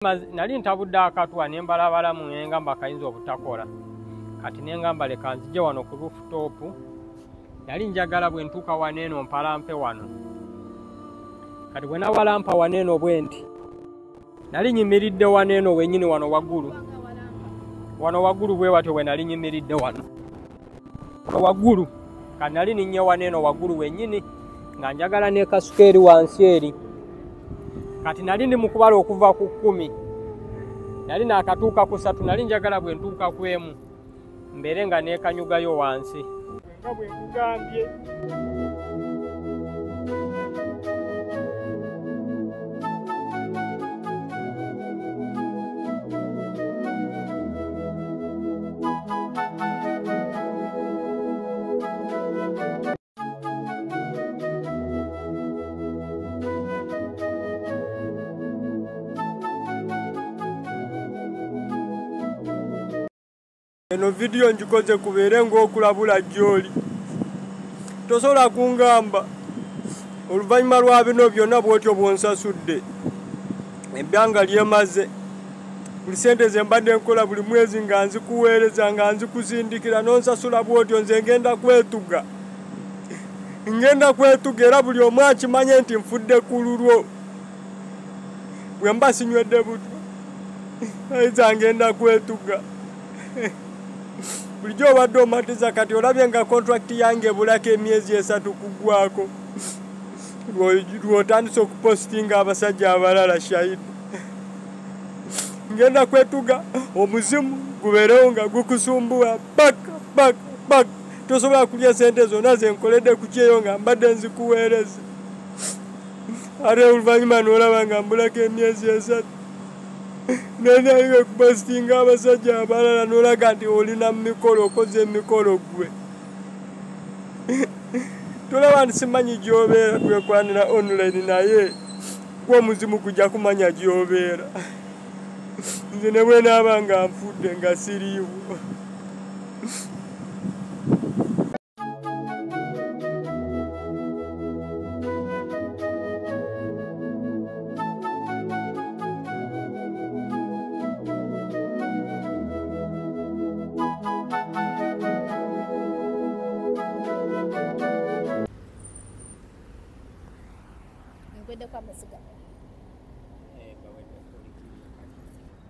Nali ntabudde akatwa ne mbalabalamu ne ngamba kayinza obutakola. Kati ne ngamba leka nzije wano ku rooftop. Yali njagala bwe ntuuka wano eno mpalampe wano. Kati bwe nawalampa wano eno bwe nti. Nali nyimiridde wano eno wennyini wano waggulu. Wano waggulu bwe watyo bwe nali nyimiridde wano. Waggulu. Kati nali ninnye wano eno waggulu wennyini nga njagala ne kasuka eri wansi eri. Kati nali ndi mu kubala okuva ku 10. Nali nakatuuka ku 3 nali njagala bwe ntuuka ku emu. Mbere nga neekanyugayo wansi. Nga bwe nkugambye. Eno video njikoze kubeere ng'okulabula gy'oli. Tosobola kungamba oluvannyuma lwa bino byonna bw'otyo bw'onsasudde ebbanga lyemaze buli sente ze mbadde nkola buli mwezi nga nzikuweereza nga nzikusindikira n'onsasula bw'otyo nze ngenda kwetuga era buli omu akimanye nti nfudde ku lulwo bwe mba sinywedde butwa ayinza ngenda kwetuga. Bulijjo obadde omatiza kati olabye nga contract yange ebulako emyezi 3 kuggwako lw'otandise okupostinga abasajja abalala shahidi. Ngenda kwetuga omuzimu gubeerewo nga gukusumbuwa baka. Tosobola kulya sente zonna ze nkoledde ku kyeyo nga mbadde nzikuweereza. Ate oluvannyuma n'olaba nga mbulako emyezi 3. Nanayiwe kupostinga abasajja abalala n'olaga nti olina mu mikolo okoze emikolo gwe. Tolaba nti simanyi gy'obeera twekwanira online naye gwe omuzimu kujja kumanya gy'obeera. Nze ne bwe naaba nga nfudde nga siriiwo.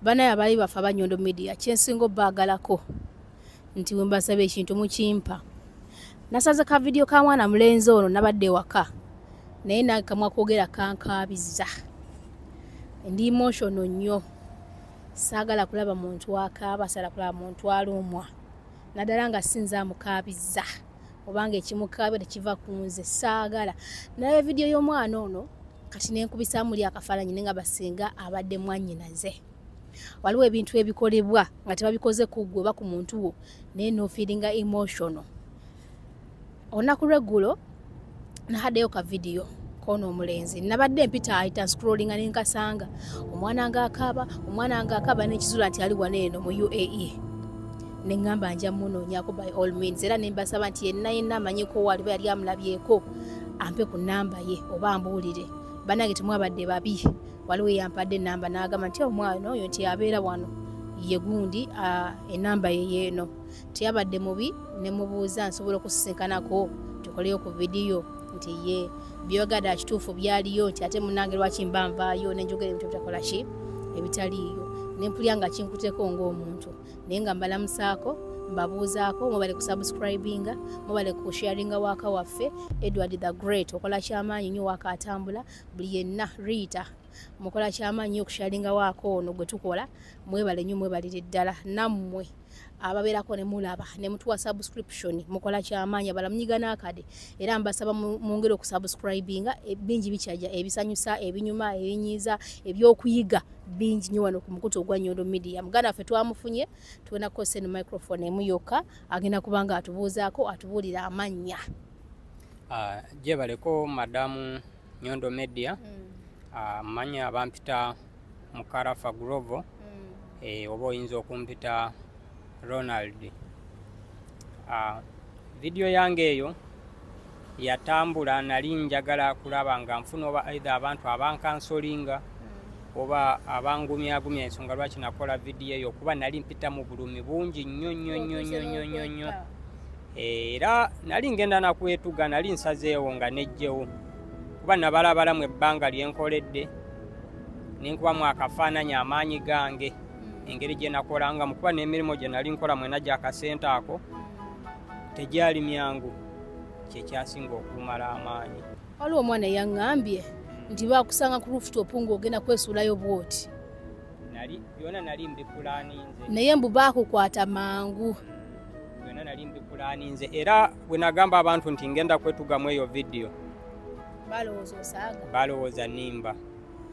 Bana abali bafa Banyondo Media kyensingo bagalako nti wembasaba ekintu mukimpa. Nasaze ka video ka mwana mulenzi ono nabadde waka naye nakamwa kwogera kankabiza. Ndi emotional nnyo. Saagala kulaba muntu akaaba, saagala kulaba muntu alumwa. Naddala nga sinza mukabiza obanga ekimukabira kiva ku nze saagala. Naye video y'omwana ono kati nenkubisa muli akafaananyi nenga basinga abadde mwannyinaze. Waliwo ebintu ebikolebwa nga tebabikoze ku ggwe oba ku muntu wo naye no feelinga emotional. Olunaku lw'eggulo nahaddeyo ka video kono omulenzi nabadde mpita ayita scrollinga nenkasanga omwana nga akaaba n'ekizula nti ali wano eno mu UAE. Neŋŋamba nja munoonyako by all means era nembasaba nti yenna amanyiko waliba yali amulabyeko ampe ku nnamba ye oba ambuulire. Banange temwabadde babi. Waliwo yampadde ennamba n'agamba nti omwana oyo nti abeera wano ye gundi ennamba ye yeeno. Teyabadde mubi ne mubuuza nsobola okusisinkanako tukoleyo ku vidiyo nti ye byogadde kituufu byaliyo nti ate munange lwaki mba nvaayo nenjogera ebintu bitakola ki ebitaliiyo. Nempulya nga kinkuteko ng'omuntu naye nga mbalamusaako mbabuuzaako mubale ku subscribinga mubale ku sharinga waka waffe Edward the Great okola kyamaanyi nnyo waka atambula buli yenna Rita mukola kyamaanyi okusharinga wako ono gwe tukola mwebale nnyo mwebalire ddala nammwe ababeerako ne mulaba ne mutuwa subscription mukola kyamaanyi abalamunyiga n'akade era mbasaba mwongere okusubscribinga bingi bikyajja ebisanyusa ebinyuma ebinyiiza ebyokuyiga bingi nnyo wano ku mukutu ogwa Nyondo Media. Muganda ffe twamufunye tuwena kose ne microphone emu yokka agenda kubanga atubuuzaako atubuulira amannya. Gyebaleko madamu Nyondo Media. Manya bampita Mukarafa Grovo oba oyinza okumpita Ronald. Video yange eyo yatambula nali njagala kulaba nga nfuna oba either abantu abankansolinga oba abangumyagumya ensonga lwaki nakola vidiyo eyo kuba nali mpita mu bulumi bungi nnyo era nali ngenda nakwetuga nali nsazeewo nga nejjewo kuba nabalabalamu ebbanga lyenkoledde nenkubamu akafaananyi amaanyi gange engeri gye nakolangamu kuba n'emirimu gye nali nkola mwena gy'akasente ako tegyali myangu kyekyasinga okumala amaanyi. Waliwo omwana eyaŋŋambye nti baakusanga ku rooftop ng'ogenda kwesuulayo bwoti byonna nali mbipulaaninze naye mbu baakukwata mangu. Byonna nali mbipulaaninze era bwe nagamba abantu nti ngenda kwetugamu eyo vidiyo balowooza osaaga balowooza nimba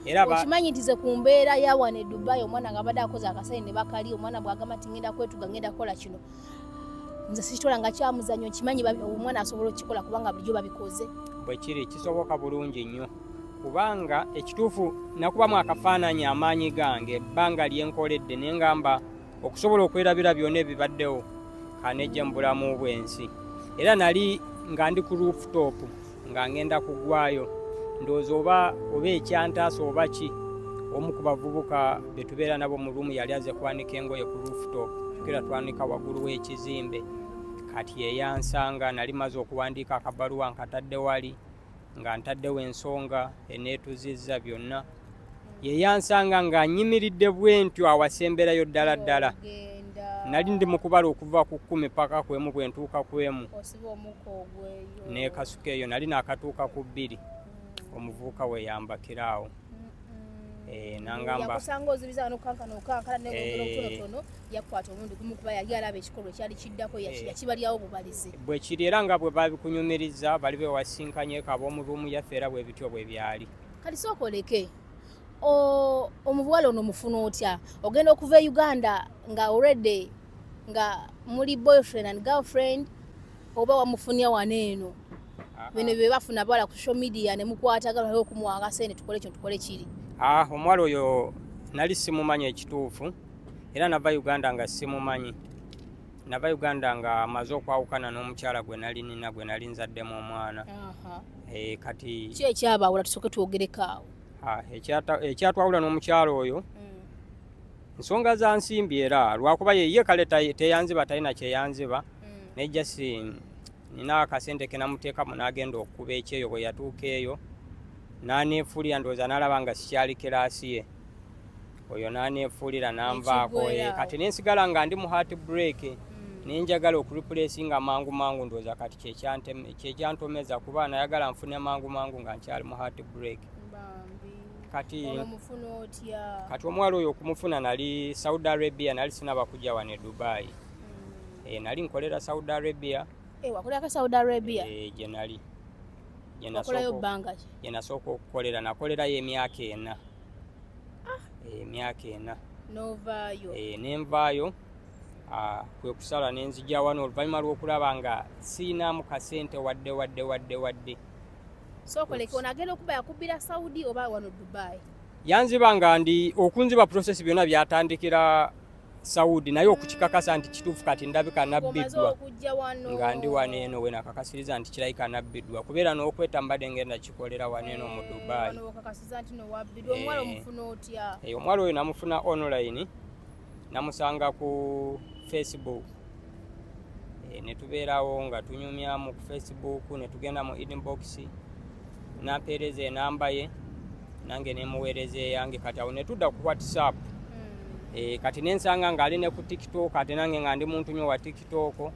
era okimanyi nti ze ku mbeera ya wano e Dubai omwana nga badde akoze akasayi ne bakali omwana bw'agamba nti ngenda kwetuga ngenda kukola kino nze sikitola nga kyamuzannyo kimanyi omwana asobola okukikola kubanga bulijjo babikoze bwe kiri kisoboka bulungi nnyo kubanga ekituufu nakubamu akafaananyi amaanyi gange ebbanga lyenkoledde ne ngamba okusobola okwerabira byonna ebibaddewo kanejje mu bulamu bw'ensi era nali nga ndi ku rooftop nga ngenda kugwayo ndowooza oba ekyantaasa oba ki omu ku bavubuka be tubeera nabo mu ruumu yali aze kwanika engoye ku rooftop tukira twanika waggulu w'ekizimbe kati yeyansanga nali maze okuwandiika akabaluwa nkatadde wali nga ntaddewo ensonga eneetuzizza byonna yeyansanga nga nyimiridde bwentyo awasemberayo ddala ddala nali ndi mu kubala okuva ku 10 paka ku emu bwe ntuuka ku emu n'ekasuka eyo nali naakatuuka ku 2 omuvubuka we yambakiraawo nangamba yakusanga ozibiza nokankana okankala negongera obutonotono yakwata omundi gumu kuba yali alaba ekikolwa ekyali kiddako yakibalyawo bubalizi bwe kiri era nga bwe babikunyumiriza bali bewasinkanyeko ab'omu ruumu yaffe era bwe bityo bwe byali. Kati sookoleke omubuwala ono mufuna otya ogenda okuva e Uganda nga already nga muli boyfriend and girlfriend oba wamufunya wano eno bino bye bafuna bawala ku social media ne mukwatagala okumuwa akasente tukole kino tukole kiri? Omwala oyo nali simumanyi ekituufu era nava Uganda nga simumanyi. Nava Uganda nga amaze okwawukana n'omukyala gwe nali nina gwe nali nzaddemu omwana. Kati ki ekyabaawula tusooke twogereko awo? Ekyatwawula n'omukyala oyo nsonga za nsimbi era lwakuba ye kale teyanziba talina kyeyanziba nejja nina akasente ke namuteekamu n'agenda okuba ekyeyo bwe yatuuka eyo n'aneefuulira ndowooza n'alaba nga sikyali kiraasi ye oyo n'aneefuulira n'anvaako kati nensigala nga ndi mu heart break nenjagala okuripuleesinga mangu mangu ndowooza kati kyekyantomeza kuba nayagala nfune mangu mangu nga nkyali mu heart break. Kati omwala oyo okumufuna nali Saudi Arabia nali sinaba kujja wano e Dubai. Nali nkolera Saudi Arabia. Wakolera Saudi Arabia? Gye nali. Wakolayo bbanga ki? Gye nasooka okukolera nakolerayo emyaka 4. Emyaka 4. Novaayo? Nenvaayo kwe kusala nenzija wano oluvannyuma lw'okulaba nga siinamu kasente wadde. Sookoleke onagenda okuba yakubbira Saudi oba wano Dubai? Yanziba nga ndi okunziba process byonna byatandikira Saudi naye okukikakasa nti kituufu kati ndabika nabbiddwa nga ndi wano eno we nakakasiriza nti kirayika nabbiddwa kubeera n'okweta mbadde ngenda kikolera wano eno mu Dubai. Omwala oyo namufuna online namusanga ku Facebook ne tubeerawo nga tunyumyamu ku Facebook ne tugenda mu inbox nampeereza enamba ye nange nemuweereza eyange kati awo ne tudda ku WhatsApp. Kati nensanga nga ali ne ku TikTok ate nange nga ndi muntu nnyo wa TikTok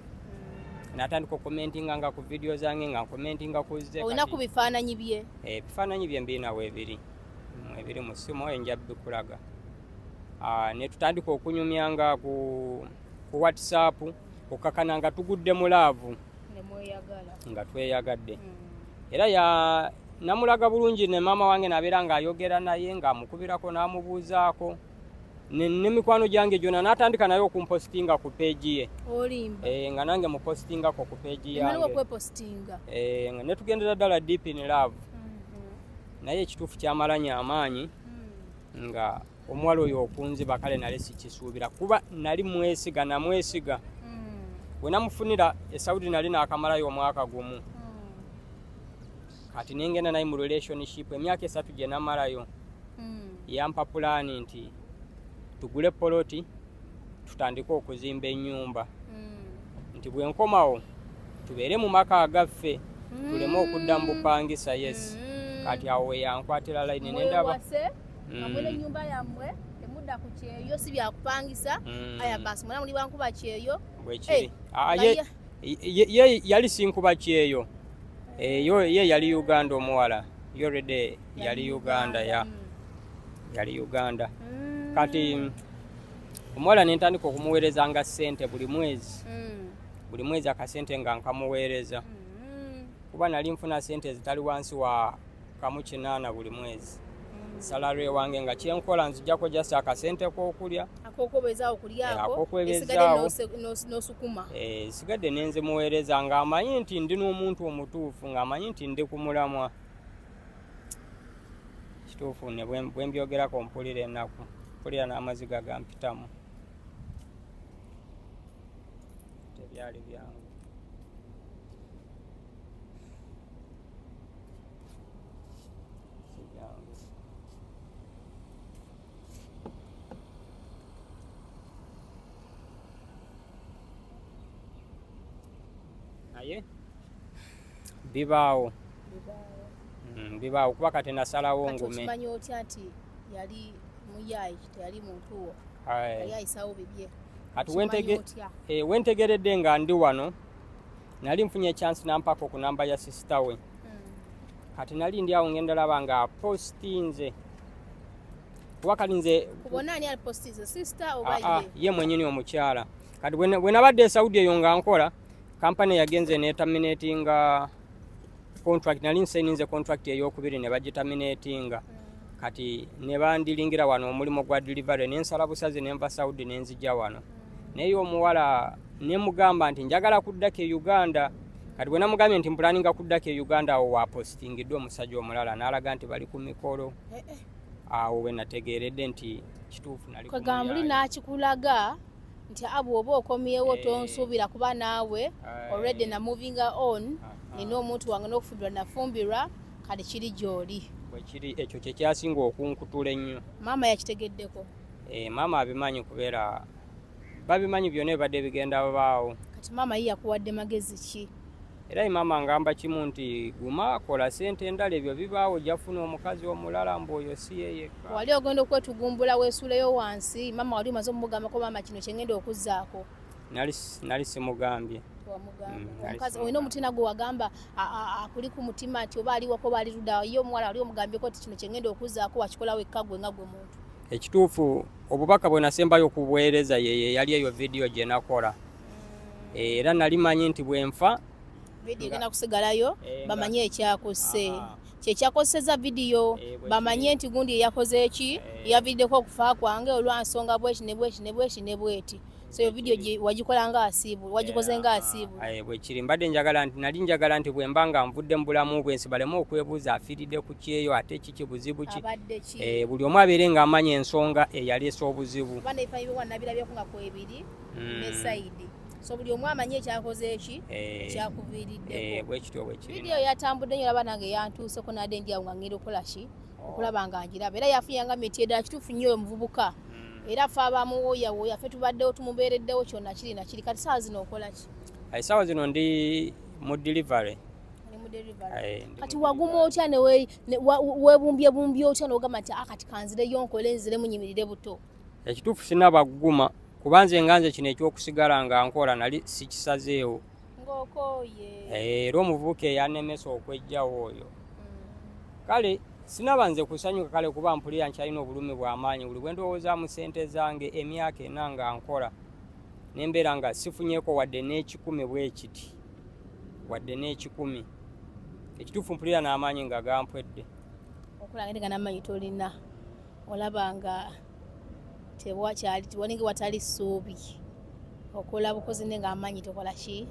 natandika okukomentinga nga ku video zange nga nkomentinga ku ze. Olina ku bifaananyi bye? Ebifaananyi bye mbirinawo ebiri mu ssimu enja bikulaga. Ne tutandika okunyumyanga ku WhatsApp okakana nga tugudde mu laavu nga tweyagadde. Era namulaga bulungi ne maama wange nabeera ng'ayogera naye ng'amukubirako n'amubuuzaako ne mikwano gyange gyonna n'atandika naye okumpositinga ku peegi ye. Olimba? Nga nange mupositingako ku peegi yange. Emaliwo okwepositinga? Ne tugendera ddala deep in love. Naye ekituufu kyamalanya amaanyi nga omuwala oyo okunziba kale nali sikisuubira kuba nali namwesiga. We namufunira e Saudi nali naakamalayo omwaka gumu. Kati nengenda naye mu relationship emyaka 3 gye namalayo. yampa pulaani nti tugule poloti tutandike okuzimba ennyumba nti bwe nkomawo tubeere mu maka agaffe tuleme okudda mu bupangisa. Yes, kati awo we yankwatira layini nendaba ennyumba yammwe temudda ku kyeyo si byakupangisa. Aya basi mwana muli bankuba kyeyo bwekiri. Ye yali sinkuba kyeyo. Ye yali Uganda omuwala. Yo rede yali Uganda ya. Yali Uganda. Kati omuwala nentandika okumuweereza nga ssente buli mwezi. Buli mwezi akasente nga nkamuweereza. Kuba nali nfuna ssente zitali wansi wa kamu 8 buli mwezi. Salary wange nga kyenkola nzijjako just akasente k'okulya. Akokobezaawo kulyako. N'osukuma. Sigadde nenze muweereza ng'amanyi nti ndi n'omuntu omutuufu ng'amanyi nti ndi ku mulamwa. Kituufu ne bwe mbyogerako mpulira ennaku. Mpulira n'amaziga gampitamu. Tebyali byangu. Aye bibaawo kuba kati nasalawo ngume. Kimanyi otya nti yali muyayi teyali muntu wo yali ayisawo bibye. Kati wentegeredde nga ndi wano nali nfunye chance nampako ku namba ya sister we. Kati nali ndi awo ngenda laba nga postinze kuba kati nze kubona ani alipostinze sister oba ye mwenyini omukyala. Kati bwe nabadde Saudi eyo nga nkola kampani yagenze ne terminatinga contract. Nali nseninze contract ey'okubiri ne bagiterminatinga. Kati ne bandilingira wano omulimu gwa delivery nensala busaze nenva Saudi nenzija wano. Naye omuwala ne mugamba nti njagala kuddako e Uganda. Kati bwe namugambye nti mpulaninga kuddako e Uganda awo wapostingiddwa omusajja omulala n'alaga nti bali ku mikolo. Awo we nategeeredde nti kituufu nali kagamba muli n'akikulaga nti abo oba okomyewo tonsuubira kuba naawe already na moving on nina omuntu wange n'okufumbirwa nafumbirwa kati kiri gy'oli. Bwekiri ekyo kye kyasinga okunkutula ennyo. Maama yakitegeddeko? Maama abimanyi kubeera babimanyi byonna ebibadde bigenda babaawo. Kati maama ye yakuwadde magezi ki? Era maama ngamba kimu nti guma kola ssente endala ebyo bibaawo jafuna omukazi omulala mbwoyo si yeyekka. Wali ogenda okwetugumbula weesuuleyo wansi maama wali omaze omugambako maama kino kyengenda okuzzaako? Nali simugambye. Omukazi olina omutina gwe wagamba akuli ku mutima nti oba aliwako baali ludda ye omuwala wali omugambyeko ti kino kyengenda okuzzaako wakikola wekka gwe nga gwe muntu? Ekituufu obubaka bwe nasembayo okubuweereza yeye yali eyo vidiyo gye nakola. Era nali manyi nti bwe nfa vidiyo genda kusigalayo bamanye ekyakosse. Kyekyakoseza vidiyo bamanye nti gundi eyakoze eki yaviddeko okufa kwange olwansonga bweki ne bweti. So yo vidiyo wagikola nga asiibu wagikoze nga asiibu. Bwekiri mbadde nali njagala nti bwe mba nga nvudde mu bulamu bwe nsibalemu okwebuuza afiiridde ku kyeyo ate kiki buzibu ki. Buli omu abeere nga amanya ensonga eyaleese obuzibu. Bana ebifaananyi byewanabirabyeko nga kwebiri ne sayidi. So buli omu amanye ekyakoze eki kyakuviiriddeko. Bwekityo bwekiri. Vidiyo yatambudde nnyo laba nange yantuuseko nadde ndi awo nga ngenda okukola ki okulaba nga njiraba. Era yafunyanga miti eddala kituufu nnyo omuvubuka. Era ffe abamuwooyawooya ffe tubaddewo tumubeereddewo kyonna kiri na kiri. Kati saawa zino okola ki? Saawa zino ndi mu delivery. Kati waguma otya weebumbyebumbye otya n'ogamba nti kati kanzireyo nkole nziremu nyimirire buto? Ekituufu sinaba kuguma kuba nze nganze kino ekyokusigala nga nkola nali sikisazeewo. Ng'okooye. Era omuvubuka eyanemesa okwejjawo oyo. Kale sinaba nze kusanyuka kale kuba mpulira nkyalina obulumi bw'amaanyi buli bwe ndowooza mu ssente zange emyaka 4 nga nkola nembeera nga sifunyeeko wadde n'ekikumi bwe kiti wadde n'ekikumi. Ekituufu mpulira n'amaanyi nga gampwedde. Okulanga n'amaanyi tolina olaba nga waninga watali ssuubi okola bukozi ne ng'amaanyi tokola ki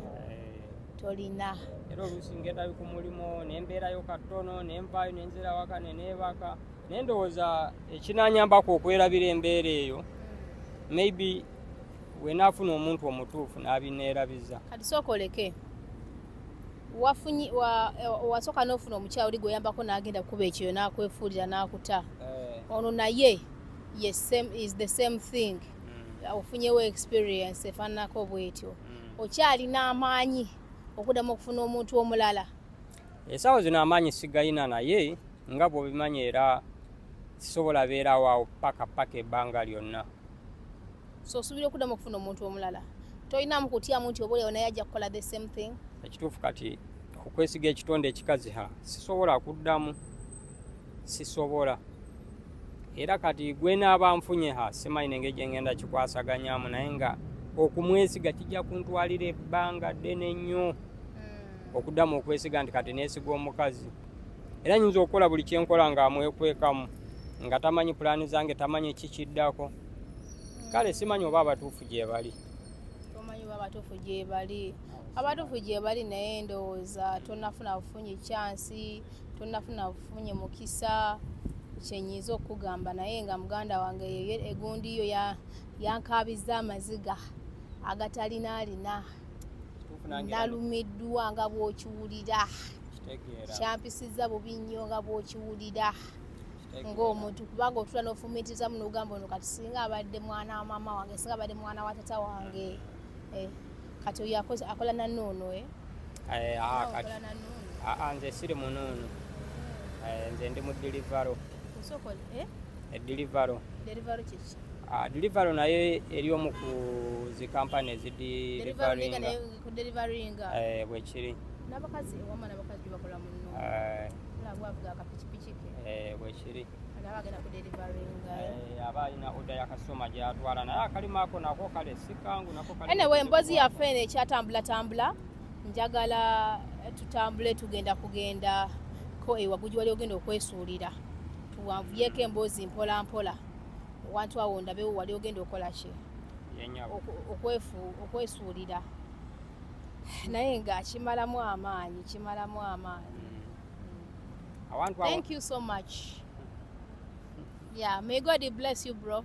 tolina. Era oluusi ngenda ku mulimu nembeerayo katono nenvaayo nenzira waka neneebaka nendowooza ekinanyambako okwerabira embeera eyo maybe wenaafuna omuntu omutuufu n'abineerabiza. Kati sookoleke wasooka n'ofuna omukyala oli gweyambako n'agenda kukuba ekyo n'akwefuulira n'akuta. ono naye is the same thing ofunyewo experience efaananako bwetyo okyalina amaanyi okuddamu okufuna omuntu omulala. Esaawa zino amaanyi sigayina naye nga bw'obimanyi era sisobola beerawo awo paka ebbanga lyonna. So osuubira okuddamu okufuna omuntu omulala tolinamu kutyamu nti oba naye ajja kukola the same thing? Ekituufu kati okwesiga ekitonde ekikaziha sisobola kuddamu, sisobola. Era kati gwe naaba nfunye simanyi nengeri gye ngenda kikwasaganyamu naye nga okumwesiga kijja kuntwalira ebbanga ddene nnyo okuddamu okwesiga nti kati neesiga omukazi. Era nyinza okukola buli kyenkola nga amwekwekamu nga tamanyi pulaani zange, tamanyi kikiddako. Kale simanyi oba abatuufu gye bali. Tomanyi oba abatuufu gye bali. Abatuufu gye bali naye ndowooza tonnafuna bufunye kyansi, tonnafuna bufunye mukisa kyenyiza okugamba naye nga muganda wange egundi yo yankaabiza amaziga agatalina nalumiddwa nga bw'okiwulira, kyampisizza bubi nnyo nga bw'okiwulira ng'omuntu kubanga otula n'ofumiitirizamu n'ogamba ono kati singa abadde mwana wa maama wange, singa abadde mwana wa tata wange. Kati oyo akola nanoono nze siri munono, nze ndi mu Deliveroo. Deliveroo kiki? Deliveroo naye eri omu ku zi kampani ezidelivaringa bwekiri n'abakazi wama n'abakazi gye bakola muno bwavuga akapikipiki ke bwekiri abagenda ku delivaringa aba alina oda yakasoma gyatwala naye akalima ako nako kale sikangu nako kale. Anyway, emboozi yaffe eno ekyatambula njagala tutambule kugenda ko ewaguji wali ogenda okwesuulira tuwanvuyeeko emboozi mpola wantu awo ndabewo wali ogenda okola ki okwesuulira naye nga kimalamu amaanyi. Thank you so much. Yeah, may God bless you, bro.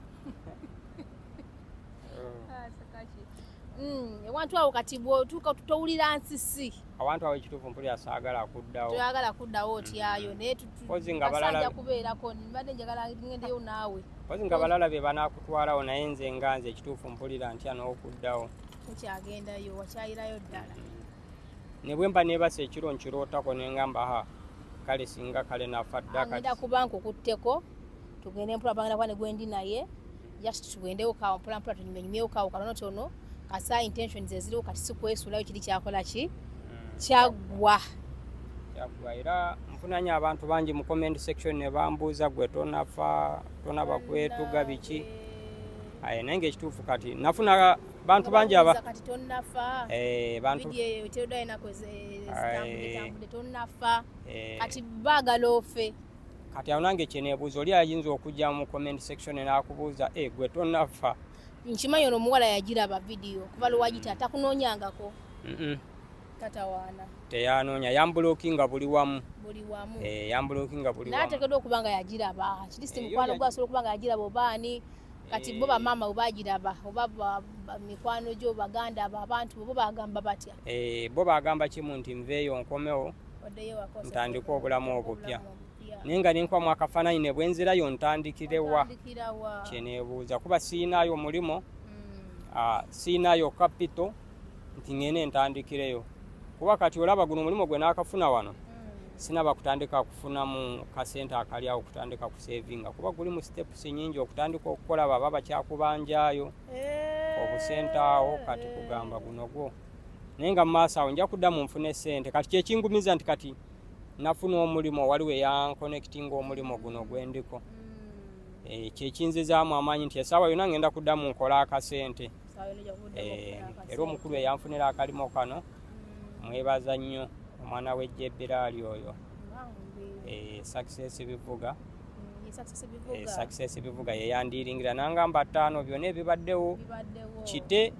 Wantu awo kati bw'otuuka tutowulira nsisi awantu awo ekituufu mpulira saagala kuddawo, toyagala kuddawo otyayo naye basajja kubeerako mbadde njagala ngendeyo naawe pozi nga balala be banaakutwalawo naye nze nga nze ekituufu mpulira ntya n'okuddawo tukyagendayo wakyayirayo ddala. Ne bwe mba neebasa ekiro nkirootako ne ngamba kale singa kale nafa dda ngenda kuba nkukutteko tugende mpola bagenda kuba ne gwendi naye just tugendewo kawo mpola tunyumyenyumyewo kawo katonotono kasa intentions eziriwo kati sikwesuulayo kiri kyakola ki kyaggwa. Era nfunanye abantu bangi mu comment section ne bambuuza gwe tonafa tonaba kwetuga biki naye ng'ekituufu kati nafuna bantu bangi kati tonnafa bantu tonnafa kati baagala ofe. Kati awo nange kyeneebuuza oli ayinza okujja mu comment section n'akubuuza gwe tonnafa. Nkimanyi ono omuwala yagiraba vidiyo kuva lwagita atakunoonyangako. Tatawaana teyanoonya yambulookinga buli wamu yambulookinga buli wamu naateekeddwa okuba nga yagiraba kirisiti mukwano gwasobola okuba nga yagiraba obaani kati bo bamaama we bagiraba oba mikwano gyo baganda abo abantu bo bagamba batya bo bagamba kimu nti nveeyo nkomewo ntandike obulamu obupya naye nga nenkwamu akafaananyi ne bwenzirayo ntandikirewa kyeneebuuza kuba siinayo mulimo siinayo kapito nti ngene ntandikireyo kuba kati olaba guno omulimu gwe naakafuna wano sinaba kutandika kufunamu kasente akali awo kutandika kusevinga kuba guli mu steps nyingi okutandika okukola baba bakyakubanjaayo obusente awo kati kugamba guno gwo naye nga mu maaso awo nja kuddamu nfune sente kati kyekingumiza nti kati nafuna omulimu waliwo eyankonectinga omulimu guno gwendiko kyekinzizaamu amaanyi nti esaawa yonna ngenda kuddamu nkola akasente era omukulu eyanfunira akalimo kano mwebaza nnyo omwana w'ejjebiraali oyo Success Bivuga Success Bivuga yeyandiringira nangamba 5 byonna ebibaddewo kite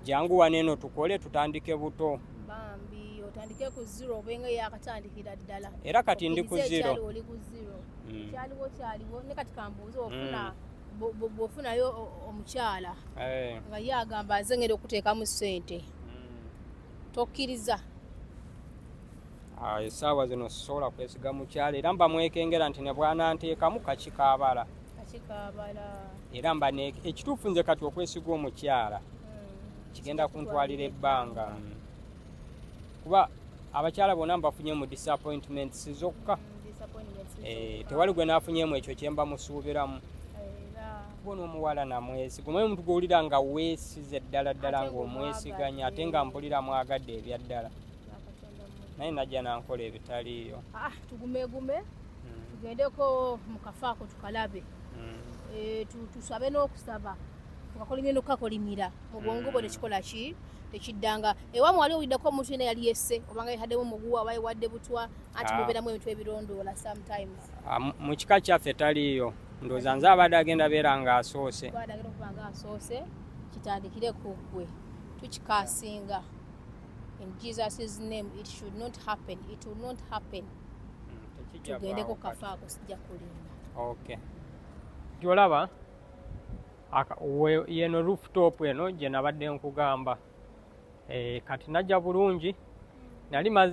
jangu waneeno tukole tutandike buto bambi otandike ku 0 obenga yakatandikira ddala era kati ndi ku 0 kyaliwo ne kati kambuuzo bw'ofunayo omukyala nga yagamba aze ngenda okuteekamu ssente tokkiriza essaawa zino sisobola kwesiga mukyala era mba mwekengera nti ne bwananteekamu kakikaabala era mba ekituufu nze kati okwesiga omukyala kigenda kuntwalira ebbanga kuba abakyala bonna mbafunye mu disappointments zokka tewali gwe naafunyemu ekyo kyemba musuubiramu bona omuwala namwesiga omanyi omuntu gwowulira nga weesize ddala ddala ng'omwesiganya ate nga mpulira mwagadde ebya ddala naye najja nankola ebitaliiyo tugumegume tugendeko mukafaako tukalabe tusabe n'okusaba tukakolimye nokukakolimira mu bwongo bwo tekikola ki tekiddanga ewamu wali owiddeko omuntu yena yali yesse obanga yehaddemu muguwa oba yewadde butwa anti mubeeramu ebintu ebirondoola sometimes mu kika kyaffe taliiyo ndowooza nze abadde agenda beera nga asoose agenda okuba nga asoose kitandikire ku ggwe tukikaasinga in Jesus' name it should not happen, it will not happen. Tugendeko kafaako sijja kulinda. Okay. Jolaba yeno rooftop eno gye nabadde nkugamba kati najja bulungi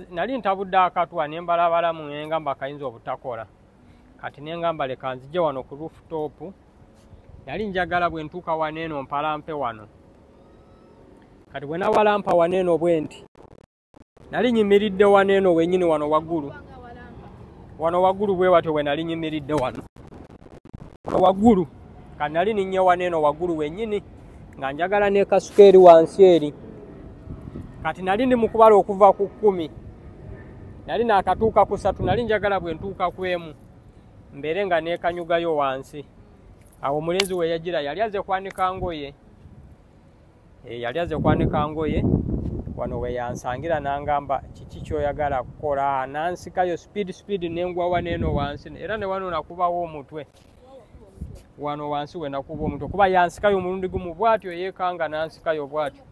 nali ntabudde akatwa ne mbalabalamu ngamba kayinza obutakola kati nengamba leka nzije wano ku rooftop nali njagala bwe ntuuka waneeno mpalampe wano kati bwe nawalampa waneeno bwe nti nali nyimiridde waneeno wenyini wano waggulu bwe watyo we nali nyimiridde wano waggulu kati nali ninye waneeno waggulu wenyini nga njagala ne kasuka eri wansi eri kati nali ndi mukubala okuva ku 10 nali nakatuuka ku 3 nali njagala bwe ntuuka ku emu mbeere nga neekanyugayo wansi awo omulenzi we yagira yali aze kwanika ngoye wano we yansangira nangamba kiki kyoyagala kukola nansikayo speed nengwa waneeno wansi era ne wano nakubawo omutwe wano wansi we nakuba omutwe kuba yansikayo omulundi gumu bwatyo yeekanga nansikayo bwatyo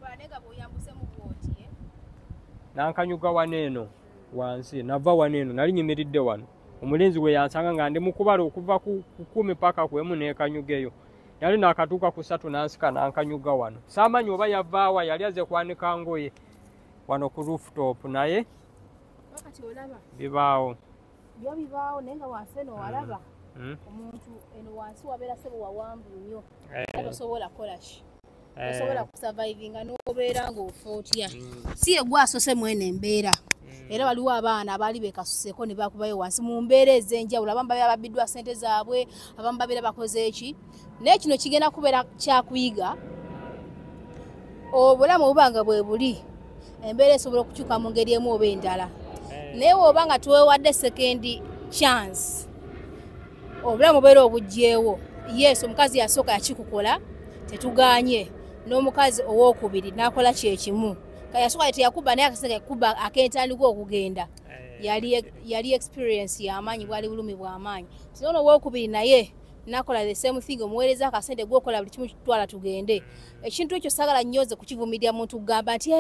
nankanyuga waneeno wansi nava waneeno nali nyimiridde wano omulenzi we yansanga nga ndi mukubala okuva ku 10 paka ku emu neekanyugeyo yali nakatuuka ku 3 nansika nankanyuga wano saamanyi oba yavaawa yali aze kwanika ngoye wano ku rooftop naye bibaawo naye nga wansi eno walaba omuntu eno wansi wabeera sebo wawambu nnyo tosobola kukola ki osobola kusurvivinga n'obeera ng'ofa otya si yegwe asose mwene embeera era waliwo abaana abaali bekasuseeko ne bakubayo wansi mu mbeera ez'enjawulo abamu babeera babbiddwa ssente zaabwe abamu babeera bakoze eki naye kino kigenda kubeera kyakuyiga obulamu obubanga bwe buli embeera esobola okukyuka mu ngeri emu oba endala naye woba nga tuwewadde second chance obulamu obeera obugjeewo yes omukazi yasooka yakikukola tetuganye n'omukazi owookubiri n'akola kyekimu kayasooka teyakuba naye akaseka yakuba akentandika okugenda yali experience y'amaanyi bwali bulumi bw'amaanyi tinono owookubiri naye nakola the same thing omuweereza akasente gwokola buli kimu kitwala tugende ekintu ekyo sagala nnyoze kukivumirira muntu kugamba nti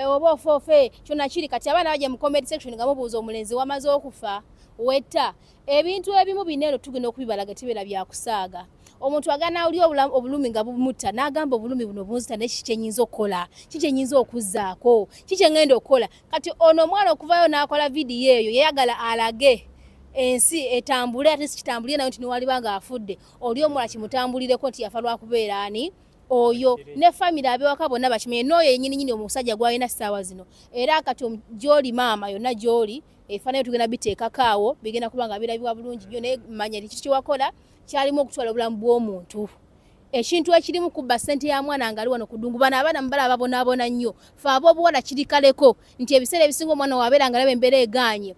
oba ofoofe kyonna kiri kati abaana bajja mu comment section nga mubuuza omulenzi wamaze okufa wetta ebintu ebimu bineeno tugenda okubibalaga tibeera byakusaaga omuntu agana oli obulumi nga bumutta n'agamba obulumi buno bunzita naye kikyenyinza okukola kikyenyinza okuzzaako kikyengenda okukola kati ono omwana okuvayo n'akola vidiyo eyo yeyagala alage ensi etambule ate sikitambulire nayo nti niwaliba nga afudde oli omuwala kimutambulireko nti yafa lwakubeera ani oyo ne famire abewaka bonna bakimenye n'oyo yennyininyini omusajja gwalina ssaawa zino era kati gy'oli maama yonna gy'oli ebifaanayo tugenda biteekako awo bigenda kuba nga birabibwa bulungi nnyo naye manya kiki kyewakola kyalimu okutwala obulamu bw'omuntu ekintu ekirimu kubba ssente ya mwana nga ali wano kudungu bano abaana mubala babonaabona nnyo fe ab'obuwala kiri kaleko nti ebiseera ebisinga omwana wabeera nga alaba embeera eganye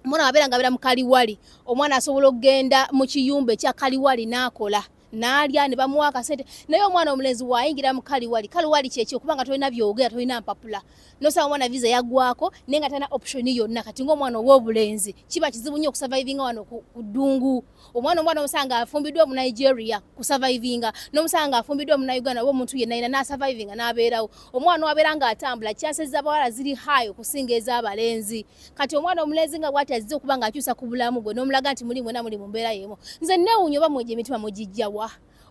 omwana wabeera nga abeera mu kaliwali omwana asobola okugenda mu kiyumba ekya kaliwali n'akola n'alya ne bamuwa akasente naye omwana omulenzi waayingira mu kaliwali kyeki okubanga tolina byogera tolina mpapula nosaba omwana visa yaggwako naye nga talina option yonna kati ng'omwana ow'obulenzi kiba kizibu nnyo okusurvivinga wano ku ddungu omwana omusanga afumbiddwa mu Nigeria kusurvivinga n'omusanga afumbiddwa mu Uganda oba omuntu yenna yina n'asurvivinga n'abeerawo omwana wabeera nga atambula chances z'abawala ziri high okusinga ez'abalenzi kati omwana omulenzi nga bw'ati azze okuba nga akyusa ku bulamu bwe n'omulaga nti muli mwena muli mu mbeera y'emu nze neewuunya oba mwegyo emitima mugijjawa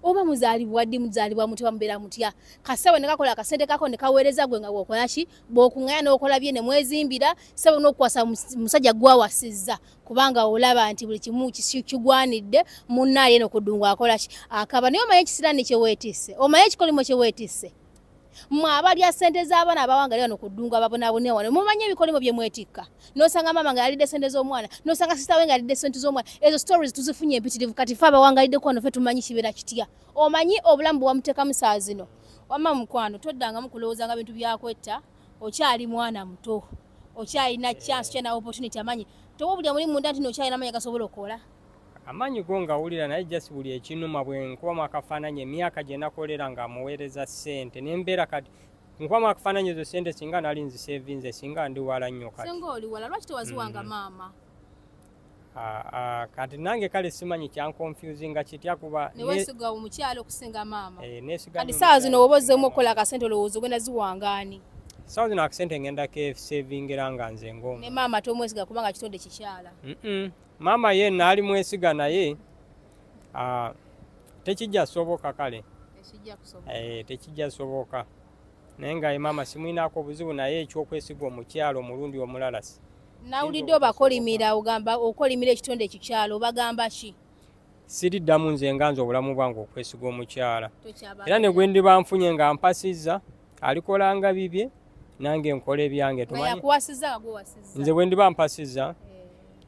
oba muzaalibwa ddi muzaalibwa mutya mubeera mutya kasawe ne kakola akasente kako ne kaweereza gwe nga bw'okola ki bw'okuŋŋaanya n'okola bye ne mwezimbira sawe n'okukwasa musajja gwawasizza kubanga olaba nti buli kimu kigwanidde munnaaye n'okudungu akola ki akaba naye omanyi ekisiraani kye weetisse omanyi ekikolimo kye weetisse mwe abalya ssente z'abaana abawanga lino kudunga ababonaabone wano mumanyi ebikolimo bye mwetikka n'osanga maama nga yalidde ssente z'omwana n'osanga sisita we nga yalidde ssente z'omwana ezo stories tuzifunye empitirivu kati fe abawangaliddeko wano fe tumanyi kibeera kitya omanyi obulamu bwe wamuteekamu saa zino wamma mukwano toddangamu kulowoozanga bintu byakwetta okyali mwana muto okyalina chance kyana opportunity amanyi towa buli amuli munda nti nokyalina amanyi gasobola okukola amanyi go ngawulira naye just buli ekinuma bwe nkubamu akafaananyi emyaka gye nakolera nga amuweereza ssente nembeera kati nkubamu akafaananyi ezo ssente singa nali nzisevinze singa ndi wala nnyo kati senga oli wala lwaki tewaziwanga maama kati nange kale simanyi kyankonfusinga kitya kuba newesiga omukyalo okusinga maama nesiga kati saa zino oba ozzeemu okukola akasente olowooza ogenda ziwangaani saa zino akasente ngenda kesevingira nga nze ng'omu ne maama tomwesiga kubanga kitonde kikyala maama ye naali mwesiga naye tekijja soboka kale tekijja soboka naye nga ye maama simwinaako obuzibu naye ekyokwesiga omukyalo omulundi omulala nawulidde obakolimira ogamba okolimira ekitonde kikyalo obagamba ki siriddamu nze nga nze obulamu bwange okwesiga omukyala era ne gwe ndiba nfunye nga mpasizza alikolanga bibye nange nkola ebyange nze bwe ndiba mpasizza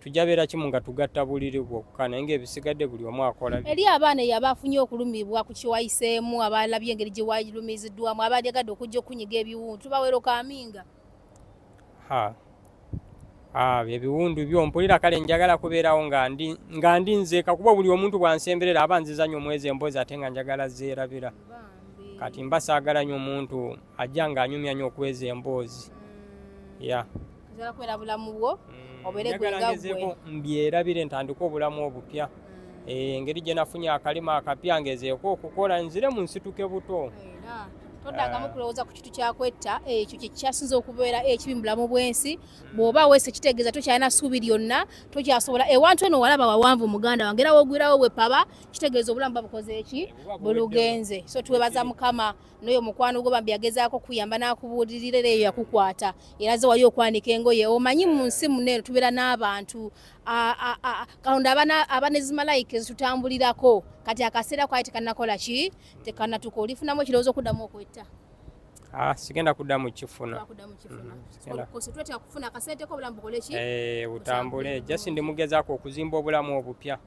tujja beera kimu nga tugatta buliri bwokka naye ngaebisigadde buli omu akola eri abaana yabafunye okulumibwa ku kiwayiseemu abalabye engeri gye walumiziddwamu abalyagadde okujja okunyiga ebiwundu tubaweero kaminga ebiwundu byo mpulira kale njagala kubeerawo nga ndi nzeeka kuba buli omuntu bwansemberera aba nzizanya omwezi emboozi ate nga njagala zeerabira kati mba saagala nnyo omuntu ajja ng'anyumya nnyo okweza emboozi bulamu bwo obeere gwegagwe mbyerabire ntandika obulamu obupya engeri gye nafunye akalima akapya ngezeeko okukola nzire mu nsituke buto toddangamu kulowooza ku kintu kyakwetta ekyo kyekyasinza okubeera ekibi mu bulamu bw'ensi bw'oba weese kitegeeza tokyalina ssuubi lyonna tokyasobola ewantu eno walaba wawanvu muganda wange era wogwirawo bwe paba kitegeeza obulamu babukoze eki bulugenze so twebaza mukama n'oyo mukwano gwo bambi yagezaako kuyamba n'akubuulirira eyo yakukwata era ze wali okwanika engoye omanyi mu nsi muneeno tubeera n'abantu kalonda abanezimalayika ezitutambulirako kati akaseera kwali tekanakola ki tekanatuka olifunamu ekirowoozo okuddamu okwetta sigenda kuddamu kifuna kufuna akasenteko obulamu bukole ki butambule jasi ndimugezaako okuzimba obulamu obupya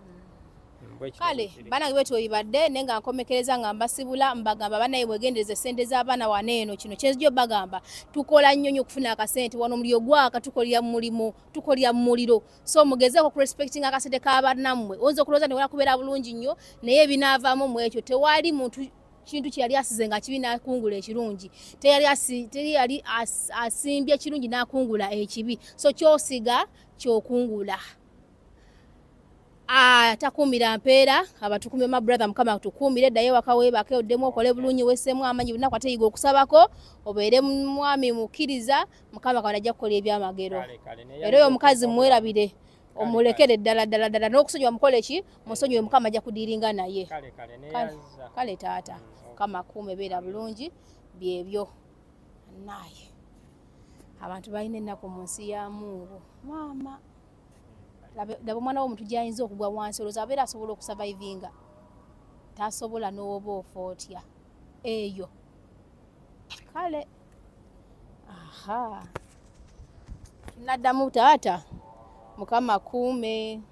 kale banange betwebibadde naye nga nkomekereza nga mbasibula mbagamba banaye mwegendereze ssente z'abaana waneeno kino kyezijjo bagamba tukola nnyo nnyo okufuna akasente wano omuliro gwaka tukolera mu mulimu tukolera mu muliro so mugezeeko kurespectinga akasente k'abanammwe oyinza okulowooza newala kubeera bulungi nnyo naye ebinaavaamu mu ekyo tewali muntu kintu kyeyali asize nga kibi n'akungula ekirungi teyali asimbye ekirungi n'akungula ekibi so kyosiga kyokungula takuumira mpeera abatukumye ma brother mukama tukuumire ddayo waka weebake oddemu okole bulungi weesseemu amanyi bunaku ate yiga okusabako obeere mwami mukkiriza mukama kawana ajja kukola ebyamagero era oyo omukazi mwerabire omulekere ddala n'okusonyiwa mukole ki musonyiwe mukama ajja kudiiringa naye kale taata mukama kuume beera bulungi byebyo naye abantu balina ennaku mu nsi ya Mungu maama laba omwana w'omuntu gy'ayinza okugwa wansi olowooza abeera asobola okusavaivinga tasobola n'oba ofa otya eyo kale naddamu taata mukama kuume